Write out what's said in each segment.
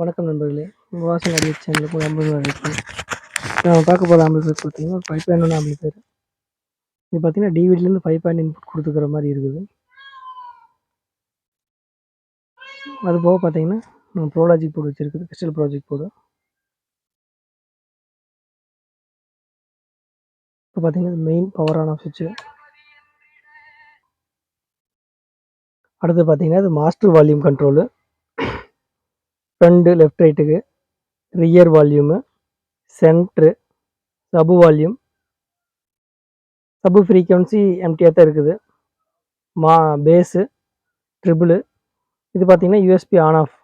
வணக்கம் நண்பர்களே, வாசன் ஆடியோ சேனலுக்கு நம்பர் வரவேற்கிறேன். நம்ம பார்க்க போகிற ஆம்பிளிஃபையர் பார்த்தீங்கன்னா 5.1 ஆம்பிளிஃபையர். இது பார்த்தீங்கன்னா டிவிடிலேருந்து 5 இன்புட் கொடுத்துக்கிற மாதிரி இருக்குது. அது போக பார்த்தீங்கன்னா நம்ம ப்ரோலாஜிக் போர்டு வச்சுருக்குது, கிறிஸ்டல் ப்ராஜெக்ட் போர்டு. இப்போ பார்த்தீங்கன்னா மெயின் பவர் ஆன் ஆஃப் சுவிட்சு. அடுத்து பார்த்தீங்கன்னா இது master volume control, front left ரைட்டுக்கு, rear volume, centre, sub volume, sub frequency எம்டியாக தான் இருக்குது. Bass, treble. இது பார்த்தீங்கன்னா யூஎஸ்பி ஆன் ஆஃப்,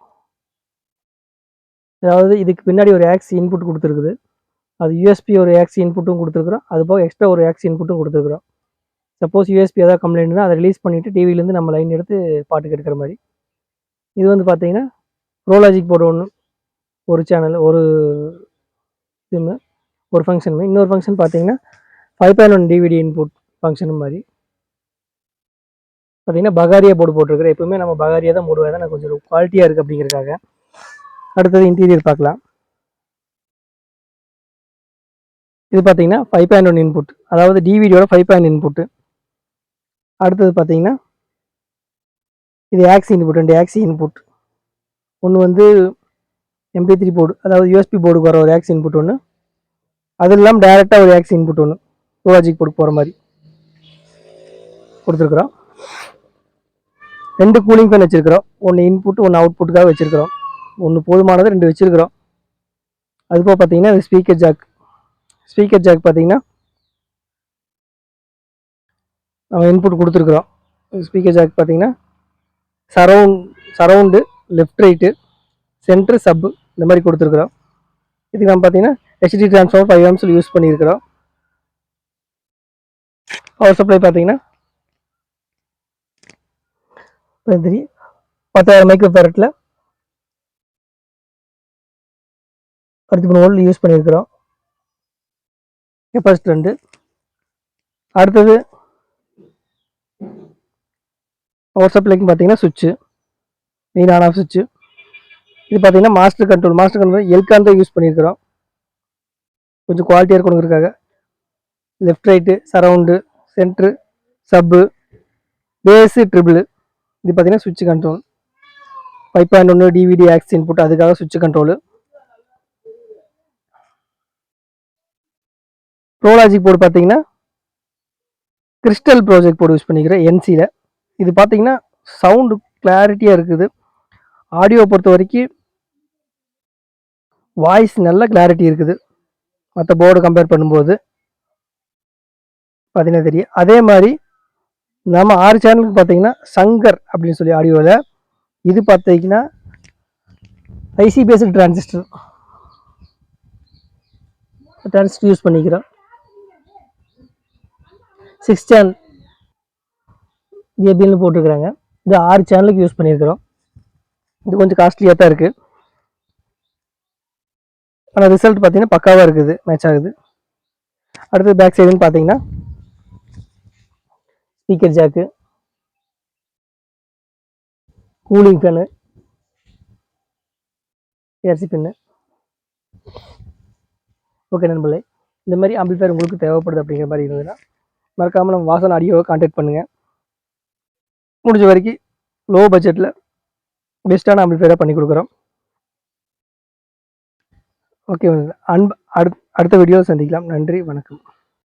அதாவது இதுக்கு பின்னாடி ஒரு ஆக்ஸ் இன்புட் கொடுத்துருக்குது. அது யூஎஸ்பி ஒரு ஆக்ஸ் இன்புட்டும் கொடுத்துருக்குறோம், அது போக எக்ஸ்ட்ரா ஒரு ஆக்ஸ் இன்புட்டும் கொடுத்துருக்குறோம். சப்போஸ் யூஎஸ்பி ஏதாவது கம்ப்ளைண்ட்னா அதை ரிலீஸ் பண்ணிவிட்டு டிவிலேருந்து நம்ம லைன் எடுத்து பாட்டுக்கு எடுக்கிற மாதிரி. இது வந்து பார்த்தீங்கன்னா ப்ரோலாஜிக் போர்டு ஒன்று, ஒரு சேனல், ஒரு சிம்மு, ஒரு ஃபங்க்ஷன். இன்னொரு ஃபங்க்ஷன் பார்த்தீங்கன்னா 5.1 டிவிடி இன்புட் ஃபங்க்ஷன் மாதிரி பார்த்தீங்கன்னா பகாரியா போர்டு போட்டிருக்கிறேன். எப்பவுமே நம்ம பகாரியா தான் போடுவாங்க, தான் கொஞ்சம் குவாலிட்டியாக இருக்குது அப்படிங்கிறதுக்காக. அடுத்தது இன்டீரியர் பார்க்கலாம். இது பார்த்தீங்கன்னா 5.1 இன்புட், அதாவது டிவிடியோட 5.1 இன்புட்டு. அடுத்தது பார்த்தீங்கன்னா இது ஆக்சி இன்புட், 2 ஆக்சி இன்புட். ஒன்று வந்து MP3 போர்டு, அதாவது யூஎஸ்பி போர்டுக்கு வர ஒரு ஆக்சி இன்புட் ஒன்று, அது இல்லாமல் டைரெக்டாக ஒரு ஆக்சி இன்புட் ஒன்று ப்ரோலாஜிக் போர்டு போகிற மாதிரி கொடுத்துருக்குறோம். 2 கூலிங் ஃபேன் வச்சுருக்கிறோம், ஒன்று இன்புட் ஒன்று அவுட்புட்டுக்காக வச்சுருக்கிறோம். ஒன்று போதுமானது, 2 வச்சுருக்கிறோம். அதுபோக பார்த்தீங்கன்னா இது ஸ்பீக்கர் ஜாக் பார்த்தீங்கன்னா நம்ம இன்புட் கொடுத்துருக்குறோம். ஸ்பீக்கர் ஜாக் பார்த்தீங்கன்னா சரவுண்டு, லெஃப்ட் ரைட்டு, சென்ட்ரு, சப்பு இந்த மாதிரி கொடுத்துருக்குறோம். இதுக்கு நம்ம பார்த்தீங்கன்னா ஹெச்டி ட்ரான்ஸ்ஃபார்மர் 5 amps யூஸ் பண்ணியிருக்கிறோம். பவர் சப்ளை பார்த்தீங்கன்னா 10,000 மைக்ரோ ஃபேரட்டில் 13 வோல்ட் யூஸ் பண்ணியிருக்கிறோம். கெப்பாசிட்டர் 2. அடுத்தது பவர் சப்ளைக்கு பார்த்தீங்கன்னா சுவிட்சு, மெயின் ஆன் ஆஃப் சுவிட்சு. இது பார்த்தீங்கன்னா மாஸ்டர் கண்ட்ரோல் எல்கான் தான் யூஸ் பண்ணியிருக்கிறோம், கொஞ்சம் குவாலிட்டியாக இருக்கணுங்கிறதுக்காக. லெஃப்ட் ரைட்டு, சரவுண்டு, சென்ட்ரு, சப்பு, பேஸு, ட்ரிபிள். இது பார்த்தீங்கன்னா சுவிட்ச் கண்ட்ரோல். 5.1 டிவிடி ஆக்ஸ் இன்புட், அதுக்காக சுவிட்ச் கண்ட்ரோலு. ப்ரோலாஜிக் போர்டு பார்த்தீங்கன்னா கிறிஸ்டல் ப்ராஜெக்ட் போர்டு யூஸ் பண்ணிக்கிறேன் என்சியில். இது பார்த்தீங்கன்னா சவுண்டு கிளாரிட்டியாக இருக்குது. ஆடியோ பொறுத்த வரைக்கும் வாய்ஸ் நல்ல கிளாரிட்டி இருக்குது மற்ற போர்டு கம்பேர் பண்ணும்போது பார்த்தீங்கன்னா தெரியும். அதே மாதிரி நம்ம 6 சேனலுக்கு பார்த்தீங்கன்னா சங்கர் அப்படின்னு சொல்லி ஆடியோவில், இது பார்த்தீங்கன்னா ஐசி பேஸ்டு டிரான்சிஸ்டர் யூஸ் பண்ணிக்கிறோம். 6 சேனல் ஏபிஎல்னு போட்டிருக்கிறாங்க. இது 6 சேனலுக்கு யூஸ் பண்ணியிருக்கிறோம். இது கொஞ்சம் காஸ்ட்லியாக தான் இருக்குது, ஆனால் ரிசல்ட் பார்த்தீங்கன்னா பக்காவாக இருக்குது, மேட்ச் ஆகுது. அடுத்து பேக் சைடுன்னு பார்த்தீங்கன்னா ஸ்பீக்கர் ஜாக்கு, கூலிங் ஃபேனு, ஏர்சி பின்னு. ஓகே நண்பர்களே, இந்த மாதிரி ஆம்பிளிஃபையர் உங்களுக்கு தேவைப்படுது அப்படிங்கிற மாதிரி இருந்ததுன்னா மறக்காமல் நம்ம வாசன் ஆடியோவை கான்டாக்ட் பண்ணுங்கள். முடிஞ்ச வரைக்கும் லோ பட்ஜெட்டில் பெஸ்ட்டான ஆம்பிளிஃபையராக பண்ணி கொடுக்குறோம். ஓகே, அடுத்த வீடியோவில் சந்திக்கலாம். நன்றி, வணக்கம்.